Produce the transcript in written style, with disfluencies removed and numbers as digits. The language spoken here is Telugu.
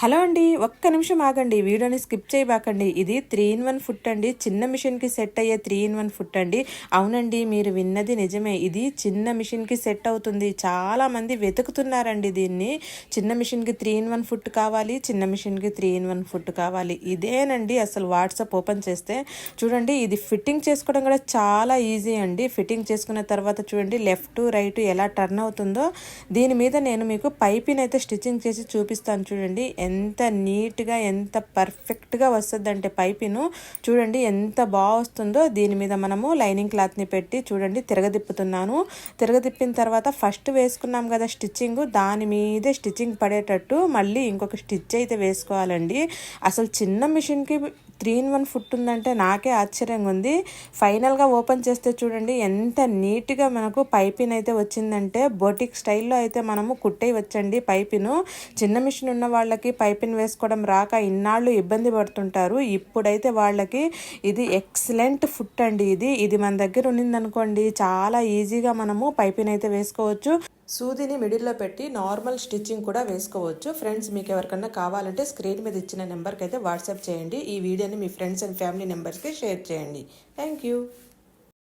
హలో అండి, ఒక్క నిమిషం ఆగండి, వీడియోని స్కిప్ చేయబాకండి. ఇది 3-in-1 ఫుట్ అండి. చిన్న మిషన్కి సెట్ అయ్యే 3-in-1 ఫుట్ అండి. అవునండి, మీరు విన్నది నిజమే. ఇది చిన్న మిషన్కి సెట్ అవుతుంది. చాలామంది వెతుకుతున్నారండి దీన్ని. చిన్న మిషన్కి 3-in-1 ఫుట్ కావాలి, చిన్న మిషన్కి 3-in-1 ఫుట్ కావాలి. ఇదేనండి అసలు వాట్సాప్ ఓపెన్ చేస్తే చూడండి, ఇది ఫిట్టింగ్ చేసుకోవడం కూడా చాలా ఈజీ అండి. ఫిట్టింగ్ చేసుకున్న తర్వాత చూడండి, లెఫ్ట్ రైట్ ఎలా టర్న్ అవుతుందో. దీని మీద నేను మీకు పైపింగ్ అయితే స్టిచ్చింగ్ చేసి చూపిస్తాను. చూడండి ఎంత నీట్గా ఎంత పర్ఫెక్ట్గా వస్తుందంటే పైపిను చూడండి ఎంత బాగా వస్తుందో. దీని మీద మనము లైనింగ్ క్లాత్ని పెట్టి చూడండి తిరగదిప్పుతున్నాను. తిరగదిప్పిన తర్వాత ఫస్ట్ వేసుకున్నాం కదా స్టిచ్చింగ్, దాని మీదే స్టిచ్చింగ్ పడేటట్టు మళ్ళీ ఇంకొక స్టిచ్ అయితే వేసుకోవాలండి. అసలు చిన్న మిషన్కి 3-in-1 ఫుట్ ఉందంటే నాకే ఆశ్చర్యంగా ఉంది. ఫైనల్గా ఓపెన్ చేస్తే చూడండి ఎంత నీట్గా మనకు పైపిన్ అయితే వచ్చిందంటే బోటిక్ స్టైల్లో అయితే మనము కుట్టేయవచ్చండి. పైపిను చిన్న మిషన్ ఉన్న వాళ్ళకి పైపిన్ వేసుకోవడం రాక ఇన్నాళ్ళు ఇబ్బంది పడుతుంటారు. ఇప్పుడైతే వాళ్ళకి ఇది ఎక్సలెంట్ ఫుట్ అండి. ఇది మన దగ్గర ఉన్నిందనుకోండి చాలా ఈజీగా మనము పైపిన్ అయితే వేసుకోవచ్చు. సూదిని మిడిల్లో పెట్టి నార్మల్ స్టిచ్చింగ్ కూడా వేసుకోవచ్చు. ఫ్రెండ్స్, మీకు ఎవరికన్నా కావాలంటే స్క్రీన్ మీద ఇచ్చిన నెంబర్కి అయితే వాట్సాప్ చేయండి. ఈ వీడియోని మీ ఫ్రెండ్స్ అండ్ ఫ్యామిలీ మెంబర్స్కి షేర్ చేయండి. Thank you.